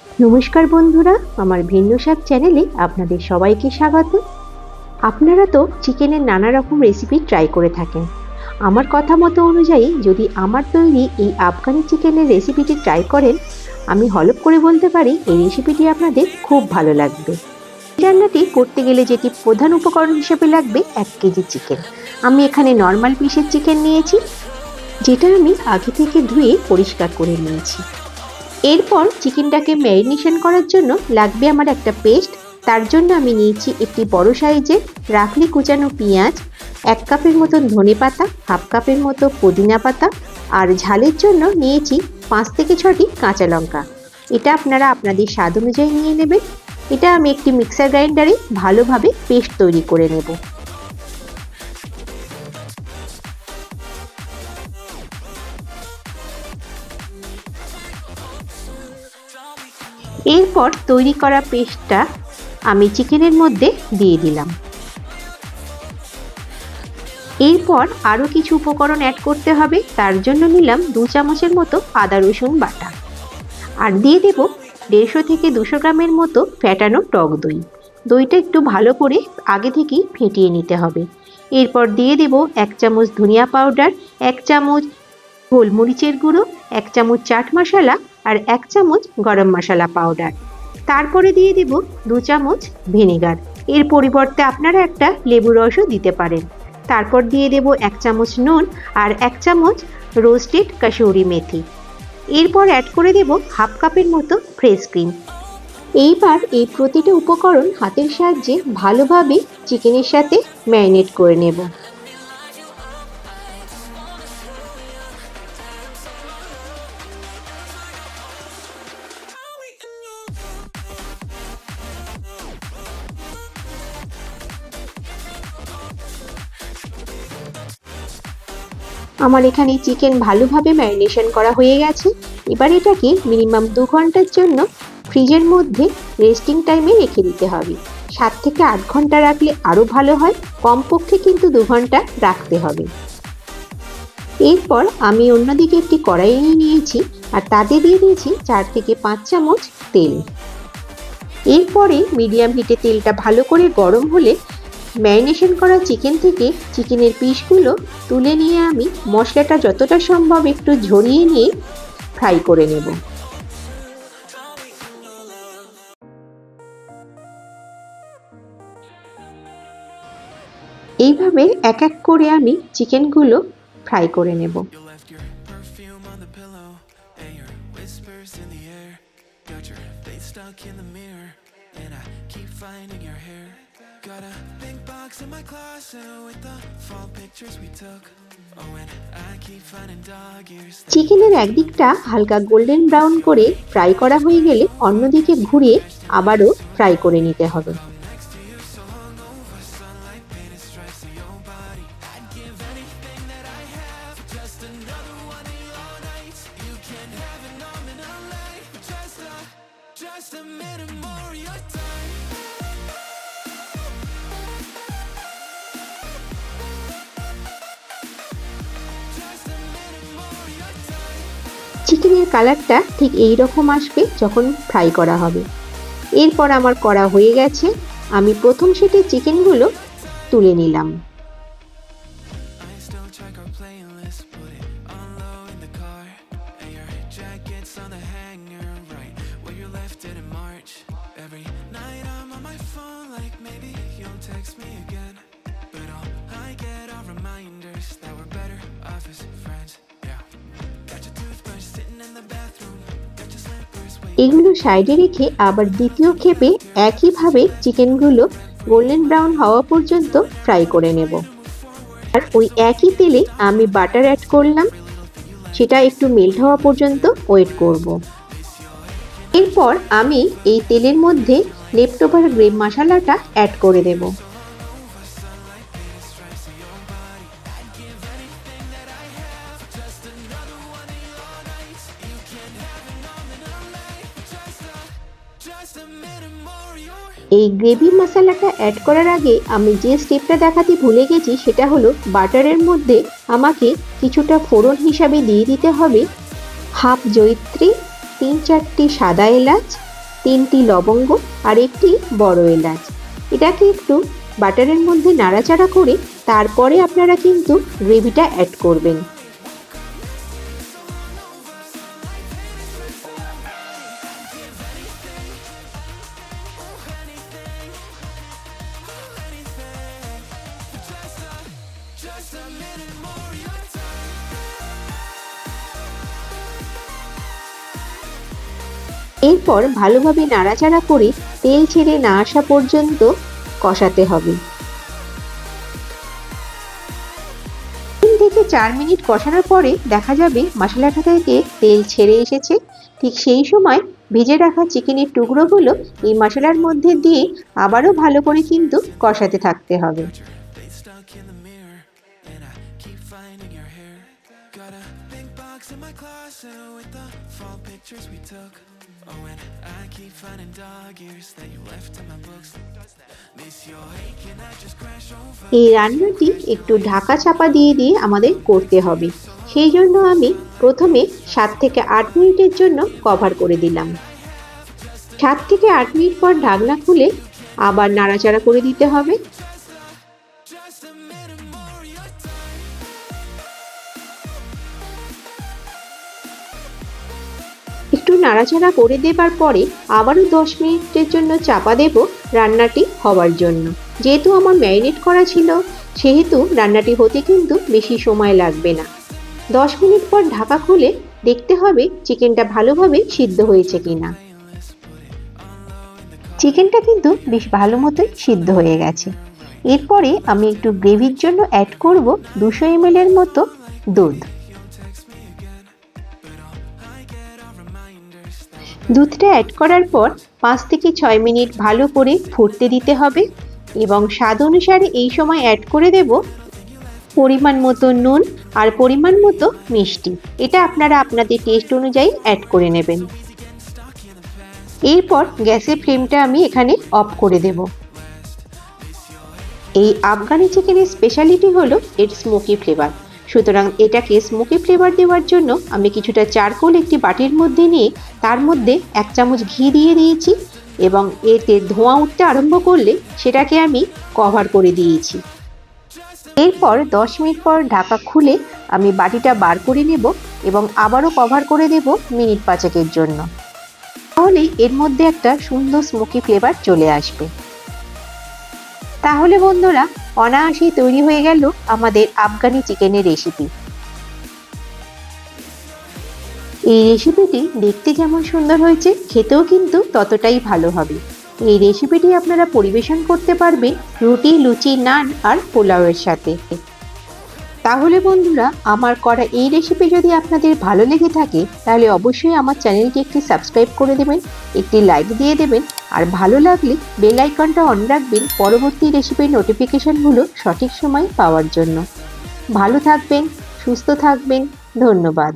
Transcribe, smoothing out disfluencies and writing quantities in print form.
নমস্কার বন্ধুরা, আমার ভিন্ন স্বাদ চ্যানেলে আপনাদের সবাইকে স্বাগত। আপনারা তো চিকেনের নানা রকম রেসিপি ট্রাই করে থাকেন। আমার কথা মতো অনুযায়ী যদি আমার তৈরি এই আফগানি চিকেনের রেসিপিটি ট্রাই করেন, আমি হলফ করে বলতে পারি এই রেসিপিটি আপনাদের খুব ভালো লাগবে। রান্নাটি করতে গেলে যেটি প্রধান উপকরণ হিসেবে লাগবে 1 কেজি চিকেন। আমি এখানে নর্মাল পিসের চিকেন নিয়েছি, যেটা আমি আগে থেকে ধুয়ে পরিষ্কার করে নিয়েছি। এরপর চিকেনটাকে ম্যারিনেশন করার জন্য লাগবে আমার একটা পেস্ট। তার জন্য আমি নিয়েছি একটি বড় সাইজের রাখলি কুচানো পেঁয়াজ, 1 কাপের মতন ধনেপাতা, হাফ কাপের মতো পুদিনা পাতা, আর ঝালের জন্য নিয়েছি 5 থেকে 6টি কাঁচা লঙ্কা। এটা আপনারা আপনাদের স্বাদ অনুযায়ী নিয়ে নেবেন। এটা আমি একটি মিক্সার গ্রাইন্ডারে ভালোভাবে পেস্ট তৈরি করে নেব। এরপর তৈরি করা পেস্টটা আমি চিকেনের মধ্যে দিয়ে দিলাম। এরপর আরও কিছু উপকরণ অ্যাড করতে হবে। তার জন্য নিলাম 2 চামচের মতো আদা রসুন বাটা, আর দিয়ে দেব 150 থেকে 200 গ্রামের মতো ফ্যাটানো টক দই। দইটা একটু ভালো করে আগে থেকেই ফেটিয়ে নিতে হবে। এরপর দিয়ে দেব 1 চামচ ধনিয়া পাউডার, 1 চামচ গোলমরিচের গুঁড়ো, 1 চামচ চাট মশলা আর 1 চামচ গরম মশলা পাউডার। তারপরে দিয়ে দেব 2 চামচ ভিনেগার। এর পরিবর্তে আপনারা একটা লেবুর রসও দিতে পারেন। তারপর দিয়ে দেব 1 চামচ নুন আর 1 চামচ রোস্টেড কাসুরি মেথি। এরপর অ্যাড করে দেব হাফ কাপের মতো ফ্রেশ ক্রিম। এইবার এই প্রতিটা উপকরণ হাতের সাহায্যে ভালোভাবে চিকেনের সাথে ম্যারিনেট করে নেব। আমার এখানে চিকেন ভালোভাবে ম্যারিনেশন করা হয়ে গেছে। এবার এটাকে মিনিমাম 2 ঘন্টার জন্য ফ্রিজের মধ্যে রেস্টিং টাইমে রেখে দিতে হবে। 7 থেকে 8 ঘন্টা রাখলে আরও ভালো হয়, কমপক্ষে কিন্তু 2 ঘন্টা রাখতে হবে। এরপর আমি অন্যদিকে একটি কড়াই নিয়েছি আর তাতে দিয়ে দিয়েছি 4 থেকে 5 চামচ তেল। এরপরে মিডিয়াম হিটে তেলটা ভালো করে গরম হলে ম্যারিনেশন করা চিকেন থেকে চিকেনের পিসগুলো তুলে নিয়ে আমি মশলাটা যতটা সম্ভব একটু ঝরিয়ে নিয়ে ফ্রাই করে নেব। এইভাবে এক এক করে আমি চিকেনগুলো ফ্রাই করে নেব। Got a pink box in my closet with the fall pictures we took. Oh, and I keep finding dog ears. চিকেনের একদিকটা হালকা গোল্ডেন ব্রাউন করে ফ্রাই করা হয়ে গেলে অন্যদিকে ঘুরিয়ে আবারও ফ্রাই করে নিতে হবে। চিকেনের কালারটা ঠিক এই রকম আসবে যখন ফ্রাই করা হবে। এরপর আমার করা হয়ে গেছে, আমি প্রথম সেটের চিকেনগুলো তুলে নিলাম। এগুলো সাইডে রেখে আবার দ্বিতীয় ক্ষেপে একইভাবে চিকেনগুলো গোল্ডেন ব্রাউন হওয়া পর্যন্ত ফ্রাই করে নেব। আর ওই একই তেলে আমি বাটার অ্যাড করলাম, সেটা একটু মেল্ট হওয়া পর্যন্ত ওয়েট করব। এরপর আমি এই তেলের মধ্যে লেফট ওভার গ্রেভি মশলাটা অ্যাড করে দেব। এই গ্রেভি মশলাটা অ্যাড করার আগে আমি যে স্টেপটা দেখাতে ভুলে গেছি সেটা হলো বাটারের মধ্যে আমাকে কিছুটা ফোড়ন হিসাবে দিয়ে দিতে হবে হাফ জয়িত্রী, 3-4টি সাদা এলাচ, 3টি লবঙ্গ আর একটি বড় এলাচ। এটাকে একটু বাটারের মধ্যে নাড়াচাড়া করে তারপরে আপনারা কিন্তু গ্রেভিটা অ্যাড করবেন। এরপর ভালোভাবে নাড়াচাড়া করে তেল ছেড়ে না আসা পর্যন্ত কষাতে হবে। 3 থেকে 4 মিনিট কষানোর পরে দেখা যাবে মশলাটা থেকে তেল ছেড়ে এসেছে। ঠিক সেই সময় ভেজে রাখা চিকেনের টুকরোগুলো এই মশলার মধ্যে দিয়ে আবারও ভালো করে কিন্তু কষাতে থাকতে হবে। এই রান্নাটি একটু ঢাকা চাপা দিয়ে দিয়ে আমাদের করতে হবে, সেই জন্য আমি প্রথমে 7 থেকে 8 মিনিটের জন্য কভার করে দিলাম। 7 থেকে 8 মিনিট পর ঢাকনা খুলে আবার নাড়াচাড়া করে দিতে হবে। একটু নাড়াচাড়া করে দেবার পরে আবারও 10 মিনিটের জন্য চাপা দেব রান্নাটি হওয়ার জন্য। যেহেতু আমার ম্যারিনেট করা ছিল সেহেতু রান্নাটি হতে কিন্তু বেশি সময় লাগবে না। 10 মিনিট পর ঢাকা খুলে দেখতে হবে চিকেনটা ভালোভাবে সিদ্ধ হয়েছে কিনা। চিকেনটা কিন্তু বেশ ভালো মতোই সিদ্ধ হয়ে গেছে। এরপরে আমি একটু গ্রেভির জন্য অ্যাড করব 200 ml এর মতো দুধ। দুধটা অ্যাড করার পর 5 থেকে 6 মিনিট ভালো করে ফুটতে দিতে হবে এবং স্বাদ অনুসারে এই সময় অ্যাড করে দেব পরিমাণ মতো নুন আর পরিমাণ মতো মিষ্টি। এটা আপনারা আপনাদের টেস্ট অনুযায়ী অ্যাড করে নেবেন। এরপর গ্যাসের ফ্লেমটা আমি এখানে অফ করে দেব। এই আফগানি চিকেনের স্পেশালিটি হলো এর স্মোকি ফ্লেভার। সুতরাং এটাকে স্মোকি ফ্লেভার দেওয়ার জন্য আমি কিছুটা চারকোল একটি বাটির মধ্যে নিয়ে তার মধ্যে 1 চামচ ঘি দিয়ে দিয়েছি এবং এতে ধোঁয়া উঠতে আরম্ভ করলে সেটাকে আমি কভার করে দিয়েছি। এরপর 10 মিনিট পর ঢাকা খুলে আমি বাটিটা বার করে নেব এবং আবারও কভার করে দেব মিনিট 5 জন্য। তাহলে এর মধ্যে একটা সুন্দর স্মোকি ফ্লেভার চলে আসবে। তাহলে বন্ধুরা অনায়াসেই তৈরি হয়ে গেল আমাদের আফগানি চিকেনের রেসিপি। এই রেসিপিটি দেখতে যেমন সুন্দর হয়েছে খেতেও কিন্তু ততটাই ভালো হবে। এই রেসিপিটি আপনারা পরিবেশন করতে পারবেন রুটি, লুচি, নান আর পোলাওয়ের সাথে। তাহলে বন্ধুরা আমার করা এই রেসিপি যদি আপনাদের ভালো লেগে থাকে তাহলে অবশ্যই আমার চ্যানেলটি একটি সাবস্ক্রাইব করে দেবেন, একটি লাইক দিয়ে দেবেন আর ভালো লাগলে বেল আইকনটা অন রাখবেন পরবর্তী রেসিপির নোটিফিকেশনগুলো সঠিক সময়ে পাওয়ার জন্য। ভালো থাকবেন, সুস্থ থাকবেন, ধন্যবাদ।